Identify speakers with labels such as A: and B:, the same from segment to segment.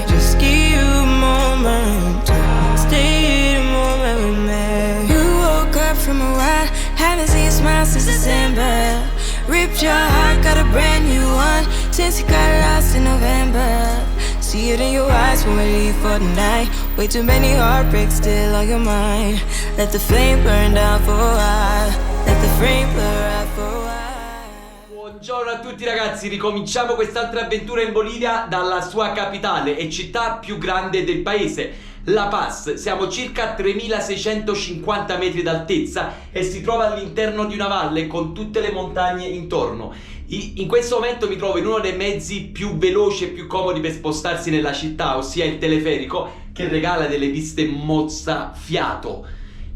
A: Just give you a moment to stay the moment we met. You woke up from a ride, haven't seen you smile since December. Ripped your heart, got a brand new one since you got lost in November. See it in your eyes when we leave for the night. Way too many heartbreaks still on your mind. Let the flame burn down for a while. Let the flame burn out for a while.
B: Buongiorno a tutti ragazzi, ricominciamo quest'altra avventura in Bolivia dalla sua capitale e città più grande del paese, La Paz. Siamo circa a 3650 metri d'altezza e si trova all'interno di una valle con tutte le montagne intorno. In questo momento mi trovo in uno dei mezzi più veloci e più comodi per spostarsi nella città, ossia il teleferico, che regala delle viste mozzafiato.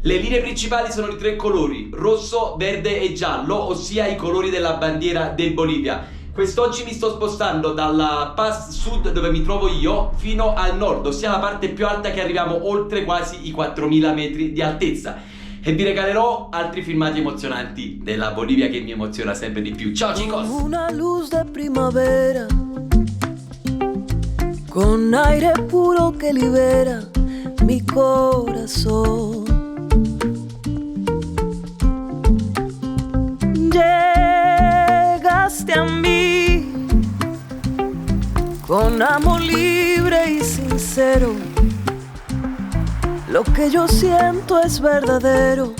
B: Le linee principali sono di tre colori: rosso, verde e giallo, ossia i colori della bandiera del Bolivia. Quest'oggi mi sto spostando dalla Paz Sud, dove mi trovo io, fino al nord, ossia la parte più alta, che arriviamo oltre quasi i 4000 metri di altezza. E vi regalerò altri filmati emozionanti della Bolivia che mi emoziona sempre di più. Ciao chicos!
C: Una luz de primavera, con aire puro que libera mi corazón. Llegaste a mí con amor libre y sincero. Lo que yo siento es verdadero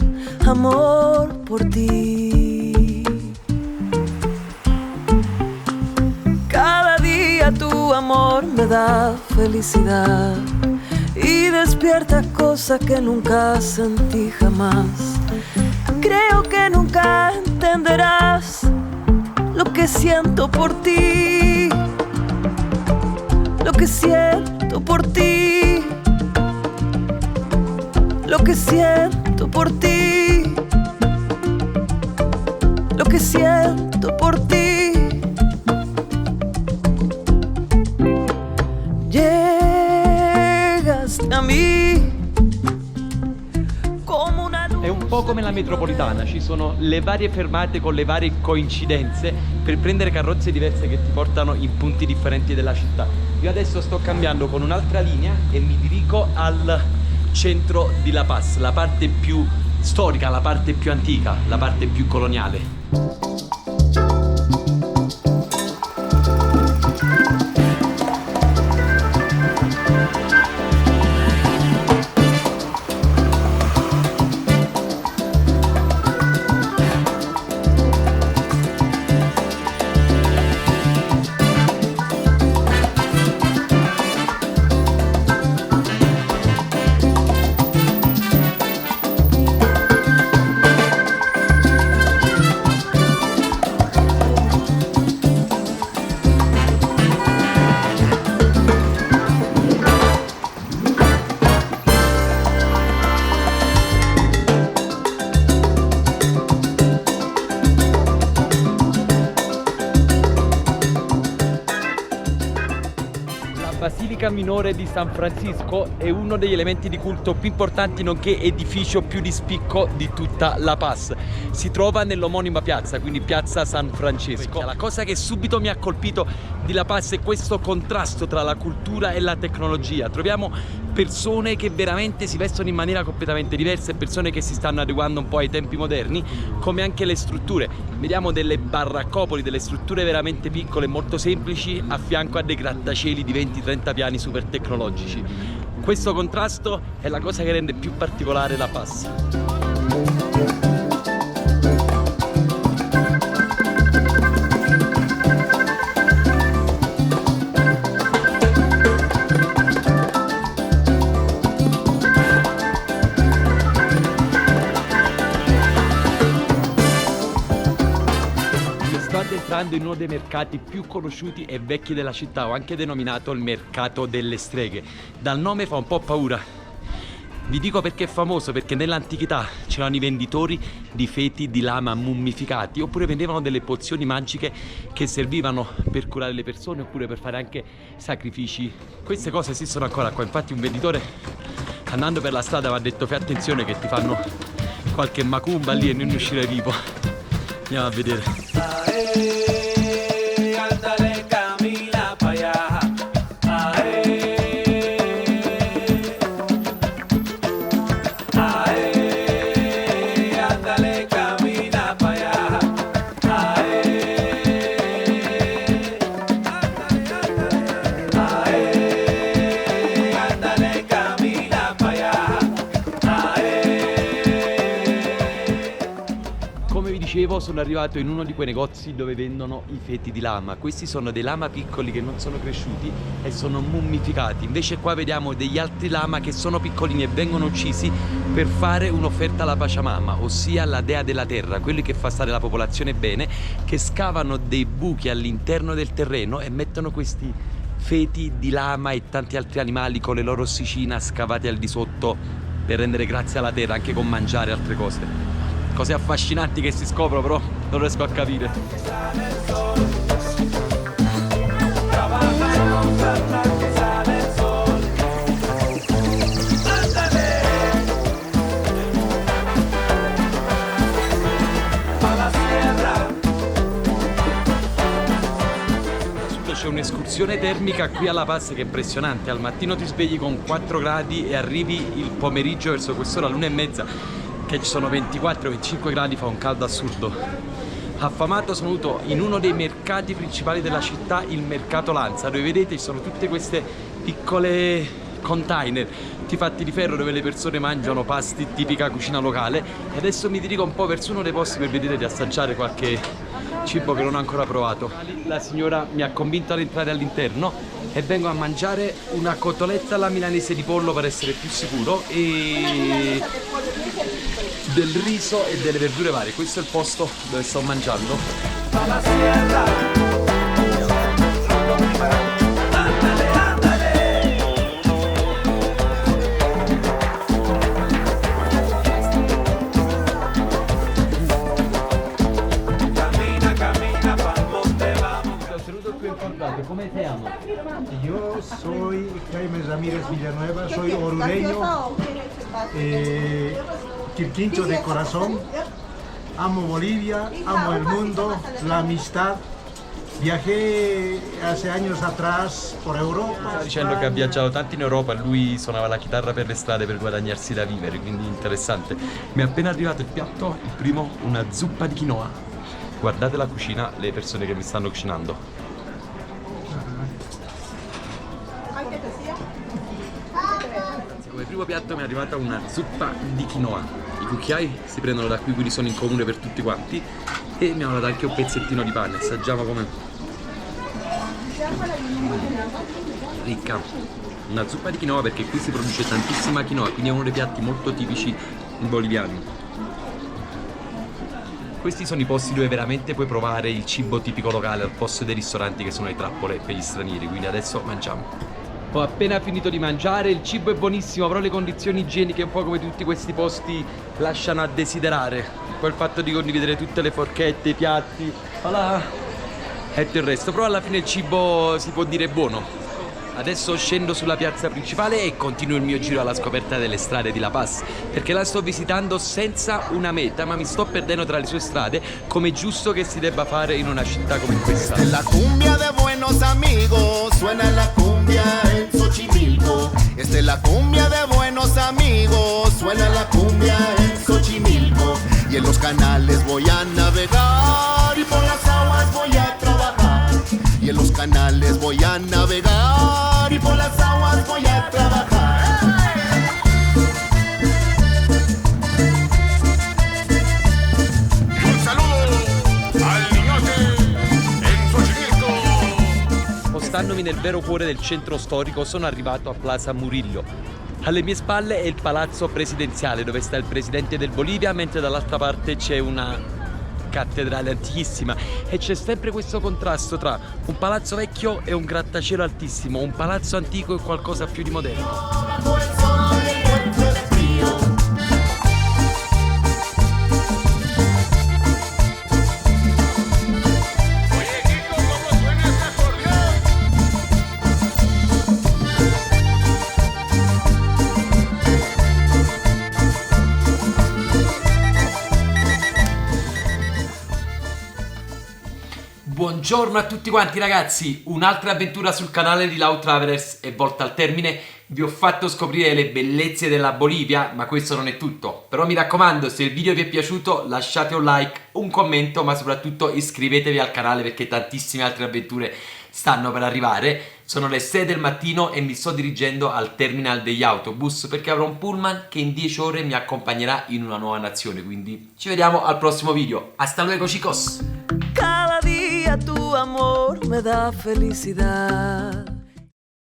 C: amor por ti. Cada día tu amor me da felicidad y despierta cosas que nunca sentí jamás. Creo que nunca entenderás lo que siento por ti, lo que siento por ti, lo que siento por ti, lo que siento por ti. Llegaste a mí come una luce.
B: È un po' come la metropolitana, ci sono le varie fermate con le varie coincidenze per prendere carrozze diverse che ti portano in punti differenti della città. Io adesso sto cambiando con un'altra linea e mi dirigo al centro di La Paz, la parte più storica, la parte più antica, la parte più coloniale. Basilica minore di San Francisco è uno degli elementi di culto più importanti, nonché edificio più di spicco di tutta La Paz. Si trova nell'omonima piazza, quindi piazza San Francesco. La cosa che subito mi ha colpito di La Paz è questo contrasto tra la cultura e la tecnologia. Troviamo persone che veramente si vestono in maniera completamente diversa e persone che si stanno adeguando un po' ai tempi moderni, come anche le strutture. Vediamo delle baraccopoli, delle strutture veramente piccole e molto semplici a fianco a dei grattacieli di 20-30 piani super tecnologici. Questo contrasto è la cosa che rende più particolare La Paz. Entrando in uno dei mercati più conosciuti e vecchi della città, o anche denominato il mercato delle streghe. Dal nome fa un po' paura. Vi dico perché è famoso: perché nell'antichità c'erano i venditori di feti di lama mummificati, oppure vendevano delle pozioni magiche che servivano per curare le persone oppure per fare anche sacrifici. Queste cose esistono ancora qua. Infatti un venditore, andando per la strada, mi ha detto: fai attenzione che ti fanno qualche macumba lì e non uscire vivo. Andiamo a vedere.
D: Alta le camina pa' allá.
B: dicevo, sono arrivato in uno di quei negozi dove vendono i feti di lama. Questi sono dei lama piccoli che non sono cresciuti e sono mummificati. Invece qua vediamo degli altri lama che sono piccolini e vengono uccisi per fare un'offerta alla Pachamama, ossia la dea della terra, quelli che fa stare la popolazione bene, che scavano dei buchi all'interno del terreno e mettono questi feti di lama e tanti altri animali con le loro ossicina scavati al di sotto per rendere grazie alla terra, anche con mangiare altre cose. Cose affascinanti che si scoprono, però non riesco a capire. C'è un'escursione termica qui alla Paz che è impressionante. Al mattino ti svegli con 4 gradi e arrivi il pomeriggio verso quest'ora, l'1:30, che ci sono 24-25 gradi, fa un caldo assurdo. Affamato sono venuto in uno dei mercati principali della città, il mercato Lanza, dove vedete ci sono tutte queste piccole container fatti di ferro dove le persone mangiano pasti tipica cucina locale. E adesso mi dirigo un po' verso uno dei posti per vedere di assaggiare qualche cibo che non ho ancora provato. La signora mi ha convinto ad entrare all'interno e vengo a mangiare una cotoletta alla milanese di pollo per essere più sicuro e del riso e delle verdure varie. Questo è il posto dove sto mangiando. ¿Cómo te llamas?
D: Yo soy Jaime Ramírez Villanueva, soy orureño, quirquincho de corazón, amo Bolivia, amo el mundo, la amistad. Viajé hace años atrás por Europa.
B: Stava dicendo che ha viaggiato tanto in Europa, lui suonava la chitarra per le strade per guadagnarsi da vivere, quindi interessante. Mi è appena arrivato il piatto, il primo, una zuppa di quinoa. Guardate la cucina, le persone che mi stanno cucinando. Come primo piatto mi è arrivata una zuppa di quinoa. I cucchiai si prendono da qui, quindi sono in comune per tutti quanti. E mi hanno dato anche un pezzettino di pane, assaggiamo com'è. Ricca. Una zuppa di quinoa perché qui si produce tantissima quinoa, quindi è uno dei piatti molto tipici boliviani. Questi sono i posti dove veramente puoi provare il cibo tipico locale, al posto dei ristoranti che sono le trappole per gli stranieri, quindi adesso mangiamo. Ho appena finito di mangiare, il cibo è buonissimo, però le condizioni igieniche, un po' come tutti questi posti, lasciano a desiderare. Poi il fatto di condividere tutte le forchette, i piatti, voilà, e tutto il resto, però alla fine il cibo si può dire buono. Adesso scendo sulla piazza principale e continuo il mio giro alla scoperta delle strade di La Paz, perché la sto visitando senza una meta, ma mi sto perdendo tra le sue strade, come è giusto che si debba fare in una città come questa.
E: Esta es la cumbia de buenos amigos, suena la cumbia en Xochimilco. Esta es la cumbia de buenos amigos, suena la cumbia en Xochimilco. Y en los canales voy a navegar y por las aguas voy a trabajar. Y en los canales voy a navegar y por las aguas voy a trabajar. Un saludo al niñote en Xochimilco.
B: Spostandomi nel vero cuore del centro storico, sono arrivato a Plaza Murillo. Alle mie spalle è il palazzo presidenziale dove sta il presidente del Bolivia, mentre dall'altra parte c'è una cattedrale antichissima e c'è sempre questo contrasto tra un palazzo vecchio e un grattacielo altissimo, un palazzo antico e qualcosa più di moderno. Buongiorno a tutti quanti ragazzi, un'altra avventura sul canale di Lau Travelers è volta al termine. Vi ho fatto scoprire le bellezze della Bolivia, ma questo non è tutto. Però mi raccomando, se il video vi è piaciuto lasciate un like, un commento, ma soprattutto iscrivetevi al canale perché tantissime altre avventure stanno per arrivare. Sono le 6 del mattino e mi sto dirigendo al terminal degli autobus perché avrò un pullman che in 10 ore mi accompagnerà in una nuova nazione. Quindi ci vediamo al prossimo video. Hasta luego, chicos!
C: Cada día tu amor me da felicidad.